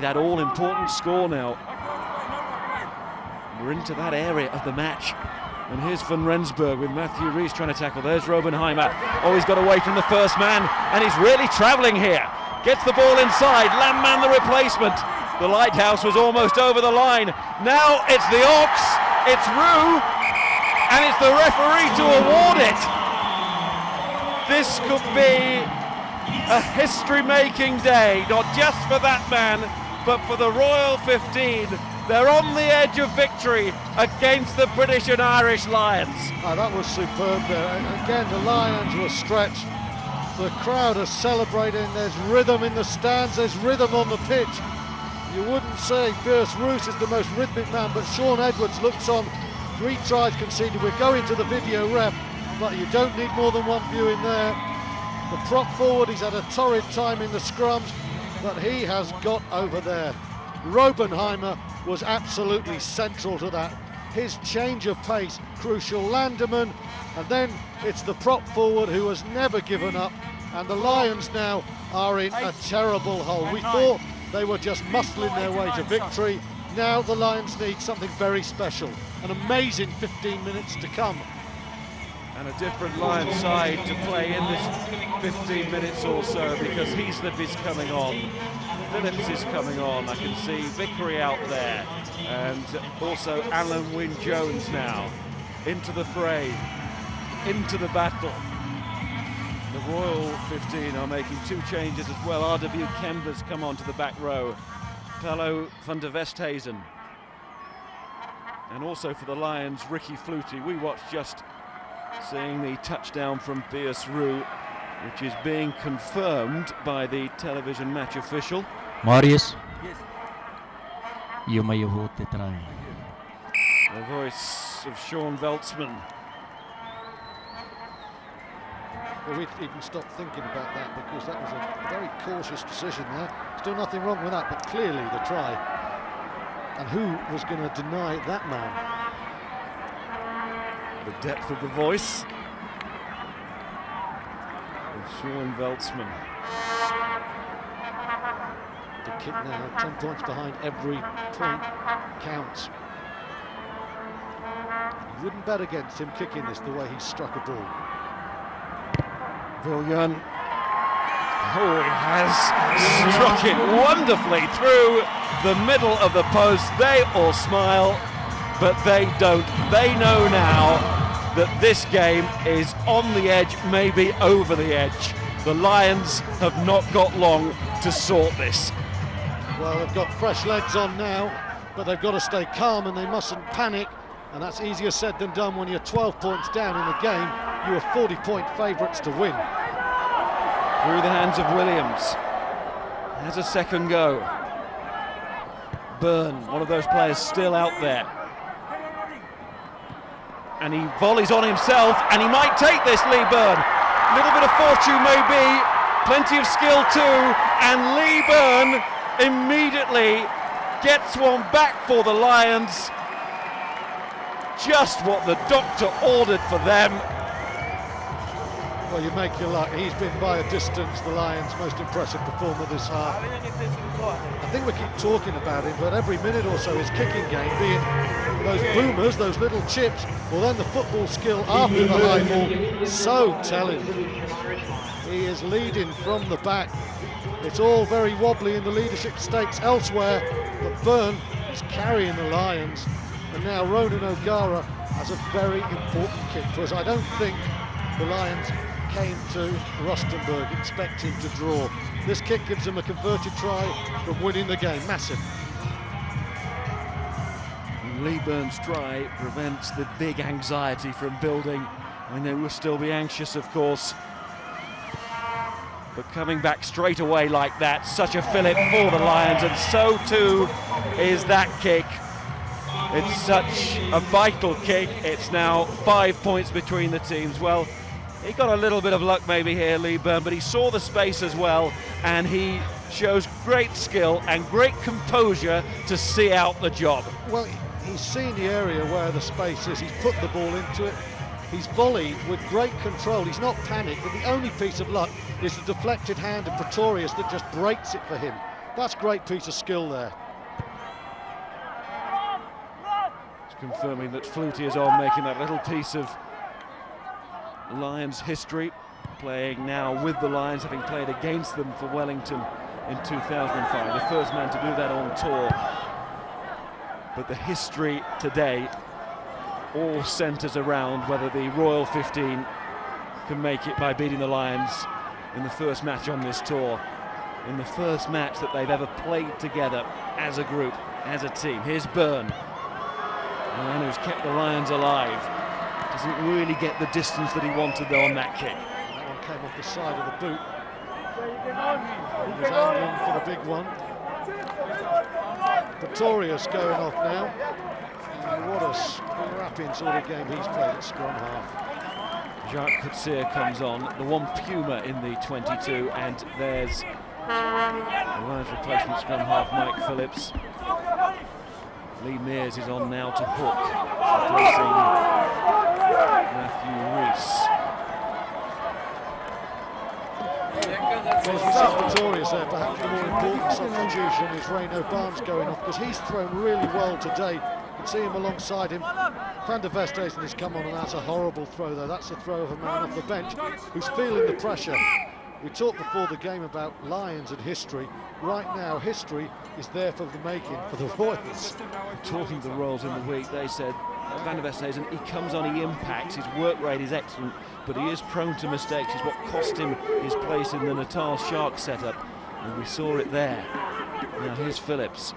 that all-important score now. We're into that area of the match. And here's Van Rensburg with Matthew Rees trying to tackle. There's Robenheimer. Oh, he's got away from the first man, and he's really travelling here. Gets the ball inside. Landman the replacement. The Lighthouse was almost over the line. Now it's the Ox, it's Roux, and it's the referee to award it. This could be a history-making day, not just for that man, but for the Royal 15. They're on the edge of victory against the British and Irish Lions. Oh, that was superb there. And again, the Lions were stretched. The crowd are celebrating. There's rhythm in the stands. There's rhythm on the pitch. You wouldn't say Pierce Roos is the most rhythmic man, but Sean Edwards looks on. 3 tries conceded. We're going to the video ref, but you don't need more than one view in there. The prop forward, he's had a torrid time in the scrums, but he has got over there. Robenheimer was absolutely central to that. His change of pace, crucial. Landerman, and then it's the prop forward who has never given up, and the Lions now are in a terrible hole. We thought they were just muscling their way to victory. Now the Lions need something very special. An amazing 15 minutes to come. And a different Lion side to play in this 15 minutes or so, because Heaslip is coming on, Phillips is coming on, I can see Vickery out there, and also Alan Wynne-Jones now into the fray, into the battle. The Royal 15 are making 2 changes as well. R.W. Kember's come on to the back row, Paulo van der Westhuizen, and also for the Lions, Ricky Flutie. We watched just seeing the touchdown from Pierce Roux, which is being confirmed by the television match official. Marius. Yes. You may have voted the try. The voice of Sean Veldsman. Well, we even stopped thinking about that, because that was a very cautious decision there. Still nothing wrong with that, but clearly the try. And who was going to deny that man? The depth of the voice of Sean Veldsman. The kick now, 10 points behind, every point counts. You wouldn't bet against him kicking this the way he struck a ball. Villian. Oh, he has struck it wonderfully through the middle of the post. They all smile, but they don't. They know now that this game is on the edge, maybe over the edge. The Lions have not got long to sort this. Well, they've got fresh legs on now, but they've got to stay calm and they mustn't panic, and that's easier said than done when you're 12 points down in the game. You are 40-point favourites to win. Through the hands of Williams. Has a second go. Byrne, one of those players still out there. And he volleys on himself, and he might take this, Lee Byrne. A little bit of fortune maybe, plenty of skill too, and Lee Byrne immediately gets one back for the Lions. Just what the doctor ordered for them. Well, you make your luck. He's been by a distance the Lions' most impressive performer this half. I think we keep talking about him, but every minute or so his kicking game, being those boomers, those little chips, well then the football skill after the high ball, so telling. He is leading from the back. It's all very wobbly in the leadership stakes elsewhere, but Byrne is carrying the Lions. And now Ronan O'Gara has a very important kick for us. I don't think the Lions came to Rustenburg expecting to draw. This kick gives them a converted try from winning the game. Massive. Lee Byrne's try prevents the big anxiety from building. I mean, they will still be anxious, of course. But coming back straight away like that, such a fillip for the Lions, and so too is that kick. It's such a vital kick. It's now 5 points between the teams. Well, he got a little bit of luck maybe here, Lee Byrne, but he saw the space as well, and he shows great skill and great composure to see out the job. Well, he's seen the area where the space is. He's put the ball into it. He's volleyed with great control. He's not panicked, but the only piece of luck is the deflected hand of Pretorius that just breaks it for him. That's great piece of skill there. It's confirming that Flutie is on, making that little piece of Lions history, playing now with the Lions, having played against them for Wellington in 2005. The first man to do that on tour. But the history today all centres around whether the Royal 15 can make it by beating the Lions in the first match on this tour, in the first match that they've ever played together as a group, as a team. Here's Byrne, the man who's kept the Lions alive. Doesn't really get the distance that he wanted though on that kick. That one came off the side of the boot. He was angling for the big one. Pretorius going off now. And what a scrapping sort of game he's played at scrum half. Jacques Coetzee comes on, the one Puma in the 22, and there's the Lions replacement scrum half, Mike Phillips. Lee Mears is on now to hook, replacing Matthew Rees. Well, as we said, Pretorius there, perhaps the more important substitution is Reino Barnes going off, because he's thrown really well today. You can see him alongside him. Van der Vesthuizen has come on, and that's a horrible throw there. That's a throw of a man off the bench who's feeling the pressure. We talked before the game about Lions and history. Right now, history is there for the making for the Royals. Talking to the Royals in the week, they said Van der Vesthuizen, he comes on, he impacts, his work rate is excellent, but he is prone to mistakes. It's what cost him his place in the Natal Sharks setup, and we saw it there. Now here's Phillips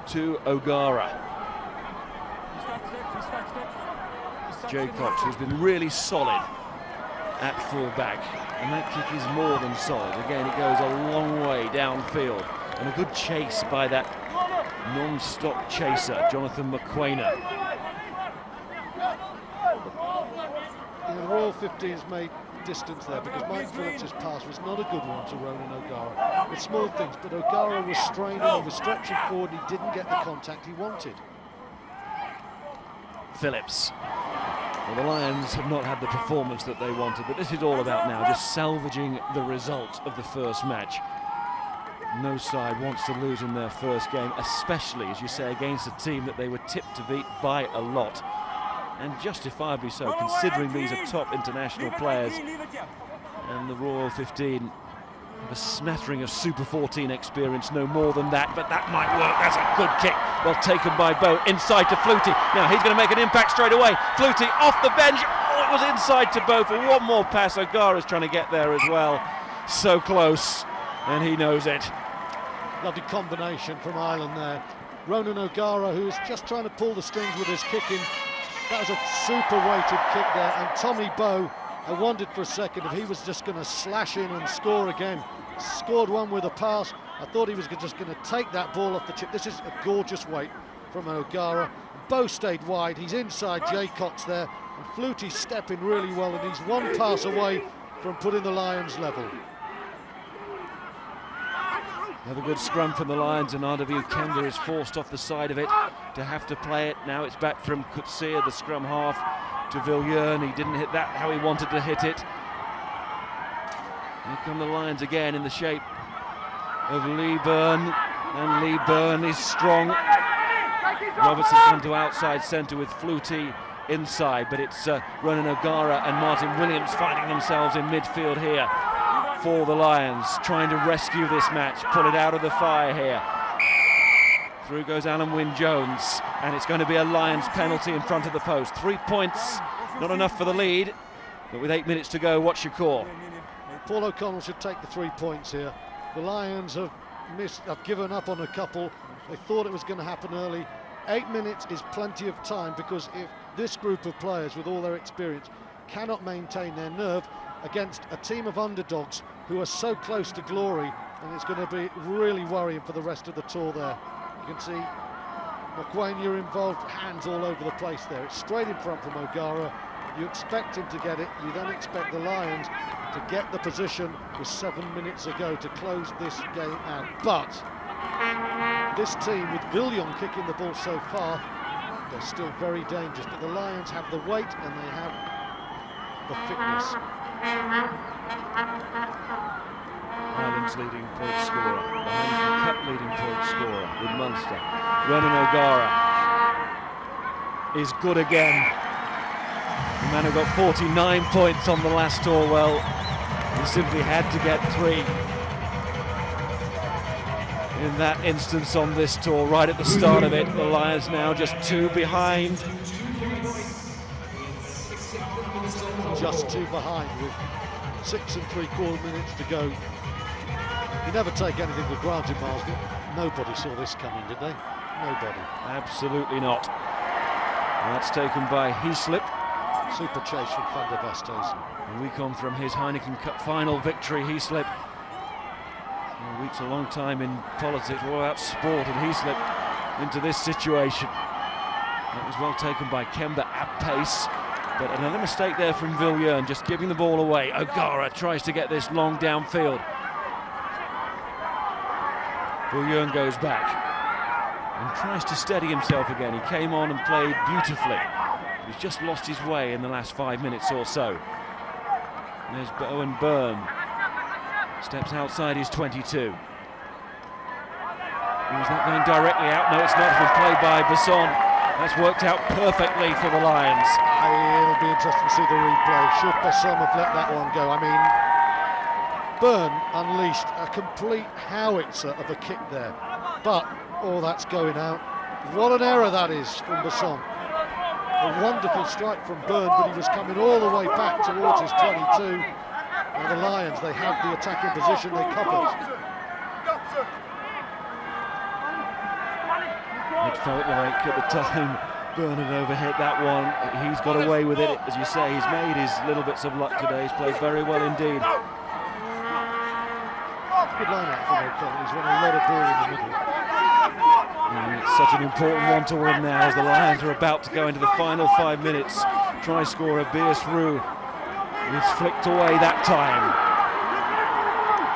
to O'Gara. Jacobs, who's been really solid at full-back, and that kick is more than solid. Again, it goes a long way downfield, and a good chase by that non-stop chaser, Jonathan McQuainer. The Royal 15's made distance there because Mike Phillips' pass was not a good one to Ronan O'Gara. It's small things, but O'Gara was straining, he was stretching forward, he didn't get the contact he wanted. Phillips. Well, the Lions have not had the performance that they wanted, but this is all about now just salvaging the result of the first match. No side wants to lose in their first game, especially, as you say, against a team that they were tipped to beat by a lot, and justifiably so, considering these are top international players. And the Royal 15 have a smattering of Super 14 experience, no more than that, but that might work. That's a good kick, well taken by Bow, inside to Flutie. Now he's going to make an impact straight away. Flutie off the bench. Oh, it was inside to Bow for one more pass. O'Gara's trying to get there as well. So close, and he knows it. Lovely combination from Ireland there. Ronan O'Gara, who is just trying to pull the strings with his kicking. That was a super weighted kick there, and Tommy Bow, I wondered for a second if he was just going to slash in and score again. Scored one with a pass. I thought he was just going to take that ball off the chip. This is a gorgeous weight from O'Gara. Bow stayed wide, he's inside Jacobs there, and Flutie's stepping really well, and he's one pass away from putting the Lions level. Another good scrum from the Lions, and Ardavu Kenda is forced off the side of it to have to play it. Now it's back from Coetzee, the scrum half, to Villiers. He didn't hit that how he wanted to hit it. Here come the Lions again in the shape of Lee Byrne, and Lee Byrne is strong. Robertson come to outside centre with Flutie inside, but it's Ronan O'Gara and Martin Williams finding themselves in midfield here for the Lions, trying to rescue this match, pull it out of the fire here. Through goes Alan Wynne-Jones, and it's going to be a Lions penalty in front of the post. 3 points, not enough for the lead, but with 8 minutes to go, what's your call? Paul O'Connell should take the 3 points here. The Lions have given up on a couple. They thought it was going to happen early. 8 minutes is plenty of time, because if this group of players, with all their experience, cannot maintain their nerve against a team of underdogs who are so close to glory, and it's going to be really worrying for the rest of the tour there. You can see McQuain, you're involved, hands all over the place there. It's straight in front from O'Gara. You expect him to get it. You then expect the Lions to get the position with 7 minutes ago to close this game out. But this team, with Villiers kicking the ball so far, they're still very dangerous. But the Lions have the weight and they have the fitness. Ireland's leading point scorer, the Heineken Cup leading point scorer with Munster. Ronan O'Gara is good again. The man who got 49 points on the last tour, well, he simply had to get 3 in that instance on this tour, right at the start of it. The Lions now just 2 behind. Just 2 behind with 6 3/4 minutes to go. You never take anything for granted, Miles. Nobody saw this coming, did they? Nobody. Absolutely not. And that's taken by Heaslip. Super chase from Van der Westhuizen. A week on from his Heineken Cup final victory, Heaslip. A week's a long time in politics, all about sport, and Heaslip into this situation. That was well taken by Kemba at pace, but another mistake there from Villiers, just giving the ball away. O'Gara tries to get this long downfield. Villiers goes back and tries to steady himself again. He came on and played beautifully. He's just lost his way in the last 5 minutes or so. And there's Owen Byrne. Steps outside his 22. He's not going directly out. No, it's not. It's been played by Besson. That's worked out perfectly for the Lions. It'll be interesting to see the replay. Should Besson have let that one go? I mean, Byrne unleashed a complete howitzer of a kick there. But, oh, that's going out. What an error that is from Besson. A wonderful strike from Byrne, but he was coming all the way back towards his 22. And the Lions, they have the attacking position, they covered. It felt like at the time Byrne had overhit that one. He's got away with it. As you say, he's made his little bits of luck today. He's played very well indeed. Good line out from O'Connell. He's won a lot of ball in the middle. And it's such an important one to win now as the Lions are about to go into the final 5 minutes. Try scorer Beers Roux is flicked away that time.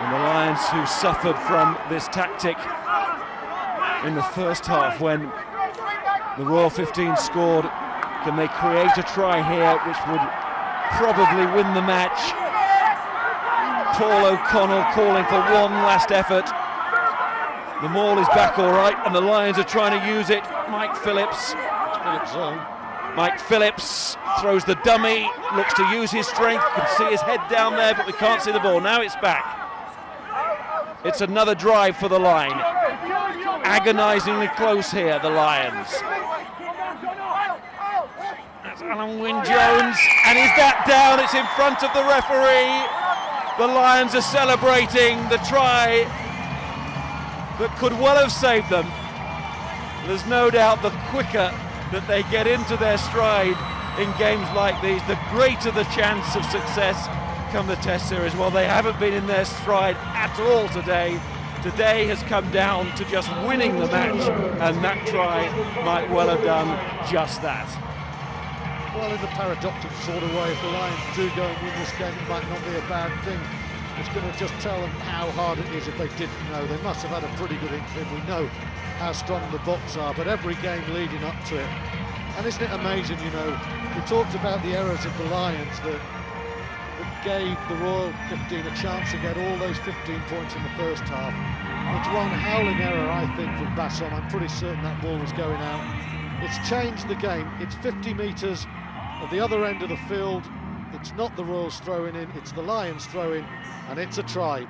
And the Lions, who suffered from this tactic in the first half when the Royal 15 scored, can they create a try here which would probably win the match? Paul O'Connell calling for one last effort. The maul is back all right, and the Lions are trying to use it. Mike Phillips. Mike Phillips throws the dummy, looks to use his strength. You can see his head down there, but we can't see the ball. Now it's back. It's another drive for the line. Agonisingly close here, the Lions. That's Alan Wynne-Jones, and is that down? It's in front of the referee. The Lions are celebrating the try that could well have saved them. There's no doubt the quicker that they get into their stride in games like these, the greater the chance of success come the Test series. Well, they haven't been in their stride at all today. Today has come down to just winning the match, and that try might well have done just that. Well, in the paradoxical sort of way, if the Lions do go and win this game, it might not be a bad thing. It's going to just tell them how hard it is if they didn't know. They must have had a pretty good inkling. We know how strong the Boks are, but every game leading up to it. And isn't it amazing, you know, we talked about the errors of the Lions that gave the Royal 15 a chance to get all those 15 points in the first half. It's one howling error, I think, from Besson. I'm pretty certain that ball was going out. It's changed the game. It's 50 metres at the other end of the field. It's not the Royals throwing in, it's the Lions throwing, and it's a try.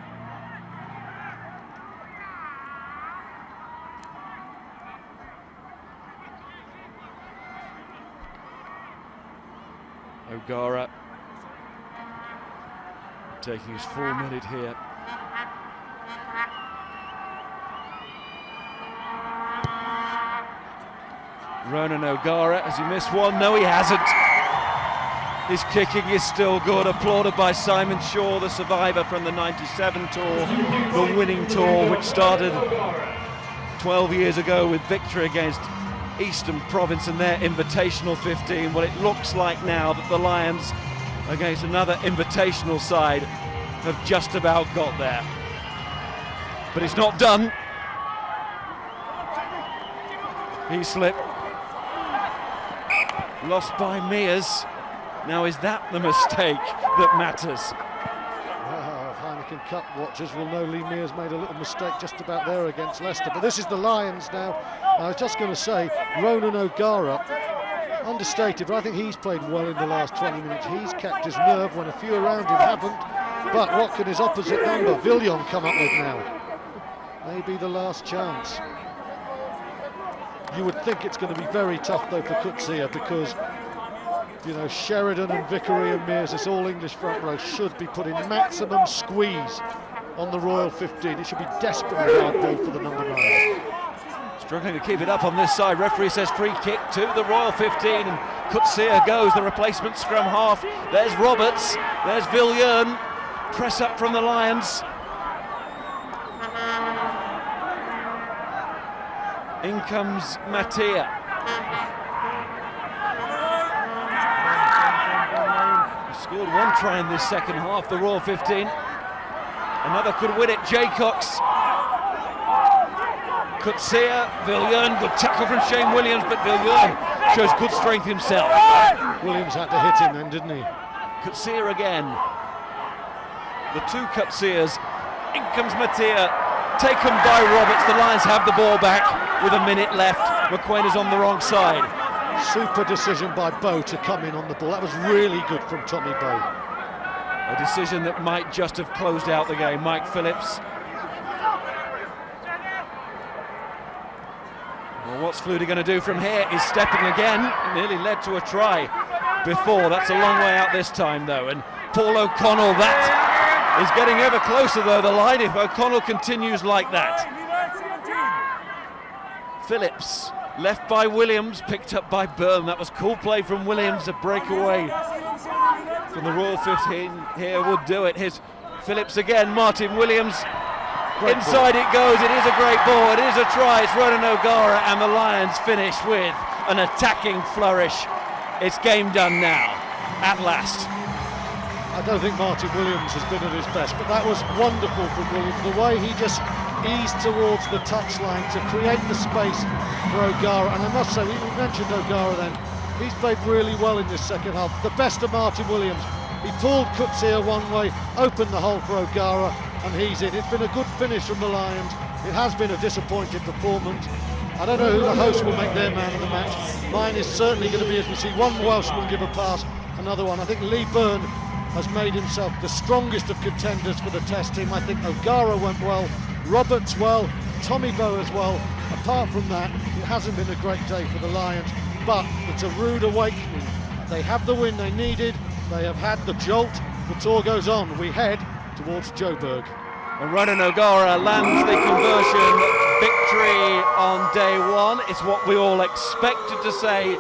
O'Gara taking his full minute here. Ronan O'Gara, has he missed one? No, he hasn't. His kicking is still good, applauded by Simon Shaw, the survivor from the 97 tour, the winning tour, which started 12 years ago with victory against Eastern Province and their Invitational 15. Well, it looks like now that the Lions, against another Invitational side, have just about got there. But it's not done. He slipped. Lost by Mears. Now, is that the mistake that matters? Heineken American Cup watchers will know Lee Mears made a little mistake just about there against Leicester. But this is the Lions now. I was just going to say, Ronan O'Gara, understated, but I think he's played well in the last 20 minutes. He's kept his nerve when a few around him haven't. But what can his opposite number, Villion, come up with now? Maybe the last chance. You would think it's going to be very tough though for Coetzee, because you know, Sheridan and Vickery and Mears, this all-English front row, should be putting maximum squeeze on the Royal 15. It should be desperately hard ball for the number 9. Struggling to keep it up on this side. Referee says free kick to the Royal 15, and Coetzee goes, the replacement scrum half. There's Roberts, there's Villiern. Press up from the Lions. In comes Mattia. Scored one try in this second half, the Royal 15. Another could win it, Jaycox. Coetzee, Villiern, good tackle from Shane Williams, but Villiern shows good strength himself. Williams had to hit him then, didn't he? Coetzee again. The two Coetzees. In comes Mattia, taken by Roberts. The Lions have the ball back with a minute left. McQuain is on the wrong side. Super decision by Bowe to come in on the ball. That was really good from Tommy Bowe. A decision that might just have closed out the game. Mike Phillips. Well, what's Flutie going to do from here? He's stepping again. Nearly led to a try before. That's a long way out this time, though. And Paul O'Connell, that is getting ever closer, though, the line, if O'Connell continues like that. Phillips. Left by Williams, picked up by Byrne. That was cool play from Williams, a breakaway from the Royal 15 here would do it. Here's Phillips again, Martin Williams. Great inside ball. It goes, it is a great ball, it is a try. It's Ronan O'Gara, and the Lions finish with an attacking flourish. It's game done now, at last. I don't think Martin Williams has been at his best, but that was wonderful from Williams. The way he just eased towards the touchline to create the space for O'Gara. And I must say, we mentioned O'Gara then, he's played really well in this second half. The best of Martin Williams. He pulled Coetzee one way, opened the hole for O'Gara, and he's in. It's been a good finish from the Lions. It has been a disappointing performance. I don't know who the host will make their man of the match. Mine is certainly going to be, as we see, one Welshman give a pass, another one. I think Lee Byrne has made himself the strongest of contenders for the Test team. I think O'Gara went well, Roberts well, Tommy Bowe as well. Apart from that, it hasn't been a great day for the Lions, but it's a rude awakening. They have the win they needed, they have had the jolt, the tour goes on. We head towards Joburg. And Ronan O'Gara lands the conversion victory on day one. It's what we all expected to say